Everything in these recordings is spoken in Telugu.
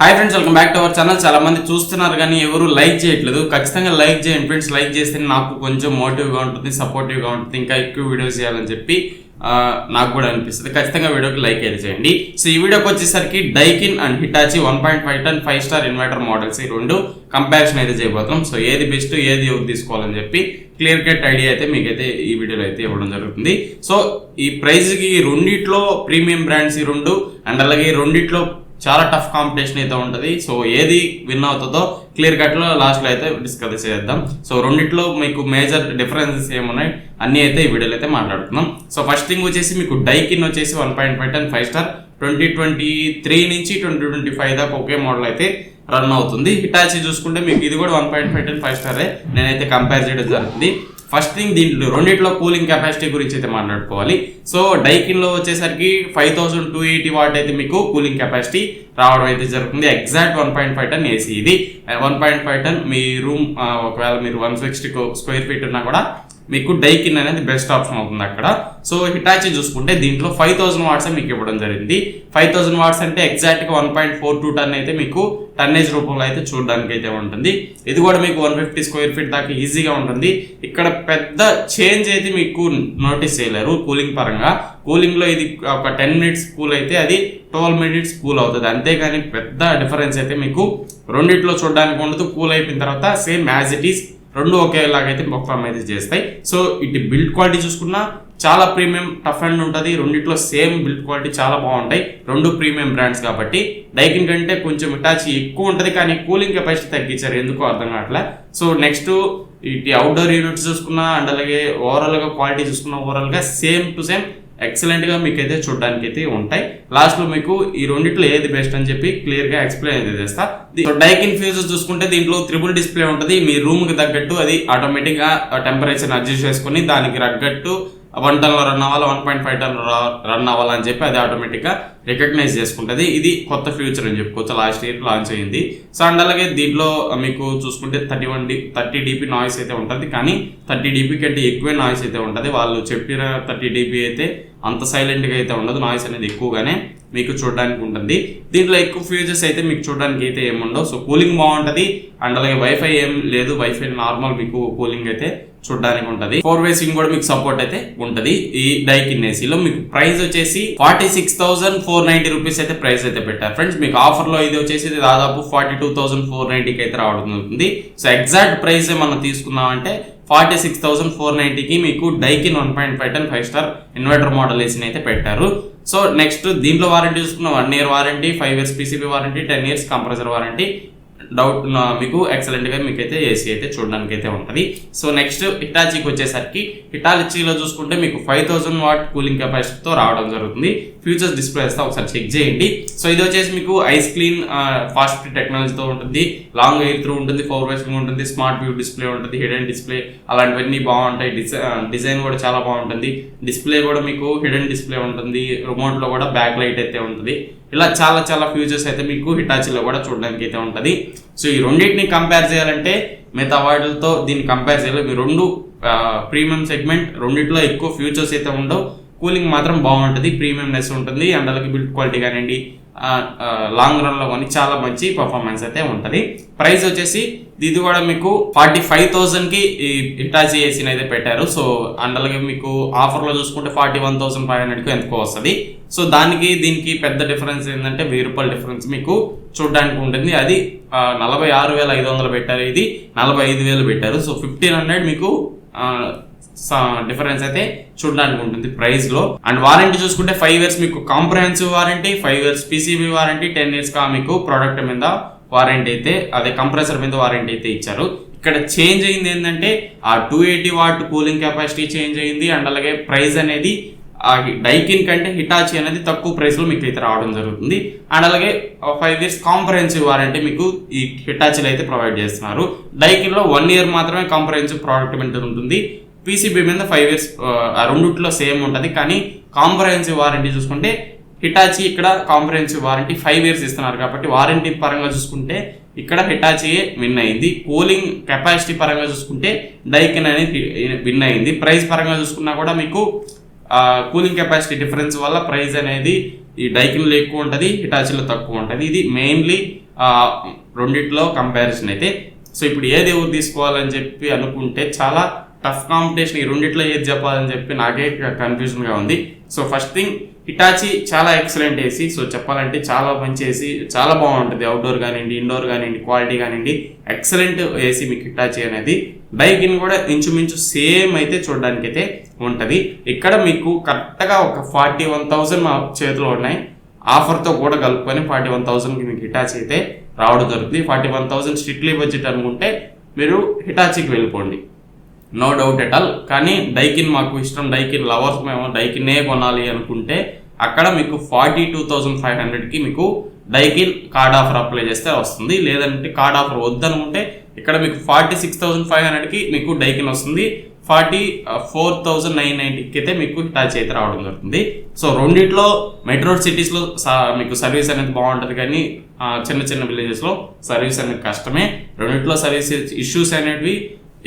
Hi friends, welcome back to our channel. చాలా మంది చూస్తున్నారు కానీ ఎవరు లైక్ చేయట్లేదు. ఖచ్చితంగా లైక్ చేయండి ఫ్రెండ్స్. లైక్ చేస్తే నాకు కొంచెం మోటివ్గా ఉంటుంది, సపోర్టివ్గా ఉంటుంది, ఇంకా ఎక్కువ వీడియోస్ చేయాలని చెప్పి నాకు కూడా అనిపిస్తుంది. ఖచ్చితంగా వీడియోకి లైక్ అయితే చేయండి. సో ఈ వీడియోకి వచ్చేసరికి Daikin and Hitachi 1.5 ton 5 star inverter models ఈ రెండు కంపారిజన్ అయితే చేయబోతున్నాం. సో ఏది బెస్ట్, ఏది ఎవరు తీసుకోవాలని చెప్పి క్లియర్ కట్ ఐడియా అయితే మీకైతే ఈ వీడియోలో అయితే ఇవ్వడం జరుగుతుంది. సో ఈ ప్రైస్కి రెండిట్లో ప్రీమియం బ్రాండ్స్ ఈ రెండు, అండ్ అలాగే రెండిట్లో చాలా టఫ్ కాంపిటీషన్ అయితే ఉంటుంది. సో ఏది విన్ అవుతుందో క్లియర్ కట్ లో లాస్ట్ లో అయితే డిస్కస్ చేద్దాం. సో రెండిట్లో మీకు మేజర్ డిఫరెన్సెస్ ఏమున్నాయి అన్ని అయితే ఈ వీడియోలో అయితే మాట్లాడుతున్నాం. సో ఫస్ట్ థింగ్ వచ్చేసి మీకు డైకిన్ వచ్చేసి 1.5 టన్ 5 స్టార్ 2023 నుంచి 2025 దాకా ఒకే మోడల్ అయితే రన్ అవుతుంది. హిటాచి చూసుకుంటే మీకు ఇది కూడా 1.5 టన్ 5 స్టారే నేనైతే కంపేర్ చేయడం జరుగుతుంది. ఫస్ట్ థింగ్ దీంట్లో రెండిట్లో కూలింగ్ కెపాసిటీ గురించి అయితే మాట్లాడుకోవాలి. సో డైకిన్ లో వచ్చేసరికి 5280 వాట్ అయితే మీకు కూలింగ్ కెపాసిటీ రావడం అయితే జరుగుతుంది. ఎగ్జాక్ట్ 1.5 టన్ ఏసీ ఇది. 1.5 టన్ మీ రూమ్ ఒకవేళ మీరు 160 స్క్వేర్ ఫీట్ ఉన్నా కూడా మీకు డైకిన్ అనేది బెస్ట్ ఆప్షన్ అవుతుంది అక్కడ. సో హిటాచి చూసుకుంటే దీంట్లో 5000 వాట్స్ మీకు ఇవ్వడం జరిగింది. 5000 వాట్స్ అంటే ఎగ్జాక్ట్ గా 1.42 టన్ అయితే మీకు టన్నేజ్ రూపంలో అయితే చూడడానికి అయితే ఉంటుంది. ఇది కూడా మీకు 150 స్క్వేర్ ఫీట్ దాకా ఈజీగా ఉంటుంది. ఇక్కడ పెద్ద చేంజ్ అయితే మీకు నోటీస్ చేయలేరు కూలింగ్ పరంగా. కూలింగ్ లో ఇది ఒక 10 మినిట్స్ కూల్ అయితే అది 12 మినిట్స్ కూల్ అవుతుంది. అంతేగాని పెద్ద డిఫరెన్స్ అయితే మీకు రెండిట్లో చూడడానికి ఉండదు. కూల్ అయిపోయిన తర్వాత సేమ్ యాజ్ ఇట్ ఈస్ రెండు ఒకేలాగైతే పర్ఫార్మ్ అయితే చేస్తాయి. సో ఇటు బిల్డ్ క్వాలిటీ చూసుకున్నా చాలా ప్రీమియం టఫ్ అండ్ ఉంటుంది. రెండిట్లో సేమ్ బిల్డ్ క్వాలిటీ చాలా బాగుంటాయి. రెండు ప్రీమియం బ్రాండ్స్ కాబట్టి డైకిన్ కంటే కొంచెం హిటాచి ఎక్కువ ఉంటుంది, కానీ కూలింగ్ కెపాసిటీ తగ్గించారు, ఎందుకో అర్థం కావట్లే. సో నెక్స్ట్ ఇటు అవుట్డోర్ యూనిట్స్ చూసుకున్నా అండ్ అలాగే ఓవరాల్ గా క్వాలిటీ చూసుకున్నా ఓవరాల్ గా సేమ్ టు సేమ్ ఎక్సలెంట్ గా మీకైతే చూడడానికి అయితే ఉంటాయి. లాస్ట్ లో మీకు ఈ రెండిట్లో ఏది బెస్ట్ అని చెప్పి క్లియర్ గా ఎక్స్ప్లెయిన్ అయితే చేస్తా. డైకిన్ ఫ్యూజెస్ చూసుకుంటే దీంట్లో త్రిబుల్ డిస్ప్లే ఉంటుంది. మీ రూమ్ కి తగ్గట్టు అది ఆటోమేటిక్ గా టెంపరేచర్ అడ్జస్ట్ చేసుకుని దానికి తగ్గట్టు 1 టన్ లో రన్ అవ్వాలి, 1.5 టన్ రన్ అవ్వాలని చెప్పి అది ఆటోమేటిక్ గా రికగ్నైజ్ చేసుకుంటుంది. ఇది కొత్త ఫ్యూచర్ అని చెప్పుకోవచ్చు, లాస్ట్ ఇయర్ లాంచ్ అయింది. సో అండ్ అలాగే దీంట్లో మీకు చూసుకుంటే 30 dB నాయిస్ అయితే ఉంటుంది, కానీ 30 dB కంటే ఎక్కువే నాయిస్ అయితే ఉంటుంది. వాళ్ళు చెప్పిన 30 dB అయితే అంత సైలెంట్ గా అయితే ఉండదు, నాయిస్ అనేది ఎక్కువగానే మీకు చూడడానికి ఉంటుంది. దీంట్లో ఎక్కువ ఫ్యూచర్స్ అయితే మీకు చూడడానికి అయితే ఏముండవు. సో కూలింగ్ బాగుంటుంది అండ్ అలాగే వైఫై ఏం లేదు, వైఫై నార్మల్ మీకు కూలింగ్ అయితే చూడడానికి ఉంటుంది. 4-way సింగ్ కూడా మీకు సపోర్ట్ అయితే ఉంటుంది. ఈ డైకిన్ ఏసీలో మీకు ప్రైస్ వచ్చేసి 46,490 రూపీస్ అయితే ప్రైస్ అయితే పెట్టారు ఫ్రెండ్స్. మీకు ఆఫర్ లో ఇది వచ్చేసి దాదాపు 42,490కి అయితే రావడం జరుగుతుంది. సో ఎగ్జాక్ట్ ప్రైస్ మనం తీసుకున్నామంటే 46,490కి మీకు Daikin 1.5 ton 5 star inverter model ఏసీని అయితే పెట్టారు. సో నెక్స్ట్ దీంట్లో వారంటీ చూసుకున్న 1 year warranty, 5 years PCB warranty, 10 years compressor warranty. Doubt మీకు ఎక్సలెంట్ గా మీకైతే ఏసీ అయితే చూడడానికి అయితే ఉంటుంది. సో నెక్స్ట్ హిటాచీకి వచ్చేసరికి హిటాచీలో చూసుకుంటే మీకు 5000 వాట్ కూలింగ్ కెపాసిటీతో రావడం జరుగుతుంది. ఫ్యూచర్స్ డిస్ప్లే వేస్తే ఒకసారి చెక్ చేయండి. సో ఇది వచ్చేసి మీకు ఐస్ క్లీన్ ఫాస్ట్ టెక్నాలజీతో ఉంటుంది, లాంగ్ ఎయిర్ త్రూ ఉంటుంది, 4-way సింగ్ ఉంటుంది, స్మార్ట్ వ్యూ డిస్ప్లే ఉంటుంది, హిడెన్ డిస్ప్లే అలాంటివన్నీ బాగుంటాయి. డిజైన్ కూడా చాలా బాగుంటుంది. డిస్ప్లే కూడా మీకు హిడెన్ డిస్ప్లే ఉంటుంది, రిమోట్ లో కూడా బ్యాక్ లైట్ అయితే ఉంటుంది. ఇలా చాలా చాలా ఫ్యూచర్స్ అయితే మీకు హిటాచీలో కూడా చూడడానికి అయితే ఉంటుంది. సో ఈ రెండింటిని కంపేర్ చేయాలంటే మిగతా వాటితో దీన్ని కంపేర్ చేయాలి. మీ రెండు ప్రీమియం సెగ్మెంట్, రెండిట్లో ఎక్కువ ఫ్యూచర్స్ అయితే ఉండవు, కూలింగ్ మాత్రం బాగుంటుంది, ప్రీమియంనెస్ ఉంటుంది, అండ్ అలాగే బిల్డ్ క్వాలిటీ కానివ్వండి లాంగ్ రన్ లో కానీ చాలా మంచి పర్ఫార్మెన్స్ అయితే ఉంటుంది. ప్రైస్ వచ్చేసి ఇది కూడా మీకు 45,000కి ఈ హిటాచీ ఏసీని అయితే పెట్టారు. సో అండ్ అలాగే మీకు ఆఫర్ లో చూసుకుంటే 41,500కి ఎంతకో వస్తుంది. సో దానికి దీనికి పెద్ద డిఫరెన్స్ ఏంటంటే 1000 రూపాయల డిఫరెన్స్ మీకు చూడడానికి ఉంటుంది. అది 46,500 పెట్టారు, ఇది 45,000 పెట్టారు. సో 1,500 మీకు డిఫరెన్స్ అయితే చూడడానికి ఉంటుంది ప్రైస్ లో. అండ్ వారంటీ చూసుకుంటే 5 years మీకు comprehensive warranty, 5 years PCB warranty, 10 years గా మీకు ప్రోడక్ట్ మీద వారంటీ అయితే అదే కంప్రెసర్ మీద వారంటీ అయితే ఇచ్చారు. ఇక్కడ చేంజ్ అయింది ఏంటంటే ఆ 280 వాట్ కూలింగ్ కెపాసిటీ చేంజ్ అయింది. అండ్ అలాగే ప్రైస్ అనేది డైకిన్ కంటే హిటాచీ అనేది తక్కువ ప్రైస్ లో మీకు అయితే రావడం జరుగుతుంది. అండ్ అలాగే 5 years కాంప్రహెన్సివ్ వారంటీ మీకు ఈ హిటాచీలో అయితే ప్రొవైడ్ చేస్తున్నారు. డైకిన్ లో 1 year మాత్రమే కాంప్రహెన్సివ్ ప్రోడక్ట్ మీద ఉంటుంది, పీసీబీ మీద 5 years రెండిట్లో సేమ్ ఉంటుంది. కానీ కాంప్రహెన్సివ్ వారంటీ చూసుకుంటే హిటాచీ ఇక్కడ కాంప్రహెన్సివ్ వారంటీ 5 years ఇస్తున్నారు కాబట్టి వారంటీ పరంగా చూసుకుంటే ఇక్కడ హిటాచీ విన్ అయింది. కూలింగ్ కెపాసిటీ పరంగా చూసుకుంటే డైకిన్ అనేది విన్ అయింది. ప్రైస్ పరంగా చూసుకున్నా కూడా మీకు కూలింగ్ కెపాసిటీ డిఫరెన్స్ వల్ల ప్రైస్ అనేది ఈ డైకిన్లో ఎక్కువ ఉంటుంది, హిటాచీలో తక్కువ ఉంటుంది. ఇది మెయిన్లీ రెండిట్లో కంపారిజన్ అయితే. సో ఇప్పుడు ఏది ఎవరు తీసుకోవాలని చెప్పి అనుకుంటే చాలా టఫ్ కాంపిటీషన్. ఈ రెండిట్లో ఏది చెప్పాలని చెప్పి నాకే కన్ఫ్యూజన్గా ఉంది. సో ఫస్ట్ థింగ్ హిటాచి చాలా ఎక్సలెంట్ ఏసీ. సో చెప్పాలంటే చాలా మంచి ఏసీ, చాలా బాగుంటుంది. అవుట్డోర్ కానివ్వండి, ఇండోర్ కానివ్వండి, క్వాలిటీ కానివ్వండి, ఎక్సలెంట్ ఏసీ మీకు హిటాచి అనేది. డైకిన్ కూడా ఇంచుమించు సేమ్ అయితే చూడడానికి అయితే ఉంటుంది. ఇక్కడ మీకు కరెక్ట్గా ఒక 41,000 మా చేతిలో ఉన్నాయి. ఆఫర్తో కూడా కలుపుకొని 41,000కి మీకు హిటాచి అయితే రావడం జరుగుతుంది. 41,000 స్ట్రిక్ట్లీ బడ్జెట్ అనుకుంటే మీరు హిటాచికి వెళ్ళిపోండి, నో డౌట్ ఎట్ ఆల్. కానీ డైకిన్ మాకు ఇష్టం, డైకిన్ లవర్స్ మేము డైకిన్నే కొనాలి అనుకుంటే అక్కడ మీకు 42,500కి మీకు డైకిన్ కార్డ్ ఆఫర్ అప్లై చేస్తే వస్తుంది. లేదంటే కార్డ్ ఆఫర్ వద్దనుకుంటే ఇక్కడ మీకు 46,500కి మీకు డైకిన్ వస్తుంది. 44,990కి అయితే మీకు హిటాచి అయితే రావడం జరుగుతుంది. సో రెండిట్లో మెట్రో సిటీస్లో మీకు సర్వీస్ అనేది బాగుంటుంది, కానీ చిన్న చిన్న విలేజెస్లో సర్వీస్ అనేది కష్టమే. రెండిట్లో సర్వీస్ ఇష్యూస్ అనేవి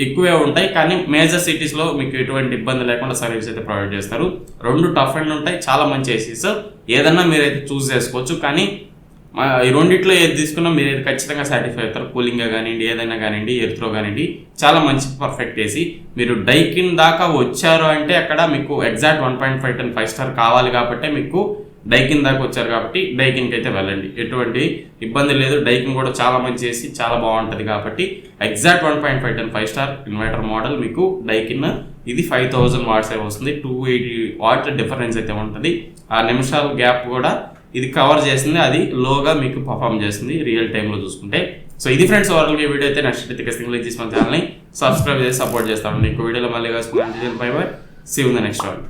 ఎక్కువే ఉంటాయి, కానీ మేజర్ సిటీస్లో మీకు ఎటువంటి ఇబ్బంది లేకుండా సర్వీస్ అయితే ప్రొవైడ్ చేస్తారు. రెండు టఫ్ అండ్ ఉంటాయి, చాలా మంచి ఏసీస్. ఏదన్నా మీరైతే చూస్ చేసుకోవచ్చు. కానీ ఈ రెండిట్లో ఏది తీసుకున్నా మీరు ఏది ఖచ్చితంగా సాటిస్ఫై అవుతారు. కూలింగ్గా కానివ్వండి, ఏదైనా కానివ్వండి, ఎయిర్త్రో కానివ్వండి, చాలా మంచి పర్ఫెక్ట్ ఏసీ. మీరు డైకిన్ దాకా వచ్చారు అంటే అక్కడ మీకు ఎగ్జాక్ట్ 1.5 10 5 స్టార్ కావాలి కాబట్టి మీకు డైకిన్ దాకా వచ్చారు కాబట్టి డైకిన్కి అయితే వెళ్ళండి, ఎటువంటి ఇబ్బంది లేదు. డైకిన్ కూడా చాలా మంచి ఏసీ, చాలా బాగుంటుంది కాబట్టి ఎగ్జాక్ట్ 1.5 10 5 స్టార్ ఇన్వర్టర్ మోడల్ మీకు డైకిన్. ఇది 5,000 వాట్స్ అయితే వస్తుంది. 280 వాట్ డిఫరెన్స్ అయితే ఉంటుంది. ఆ నిమిషాల గ్యాప్ కూడా ఇది కవర్ చేస్తుంది, అది లోగా మీకు పర్ఫామ్ చేస్తుంది రియల్ టైంలో చూసుకుంటే. సో ఇది ఫ్రెండ్స్ ఓవరాల్గా వీడియో అయితే. నెక్స్ట్ అయితే ఖచ్చితంగా లైక్ చేసి మన ఛానల్ని సబ్స్క్రైబ్ చేసి సపోర్ట్ చేస్తాను. ఇంకో వీడియోలో మళ్ళీ కలుసుకుంటాను. Bye bye, see you in the next one.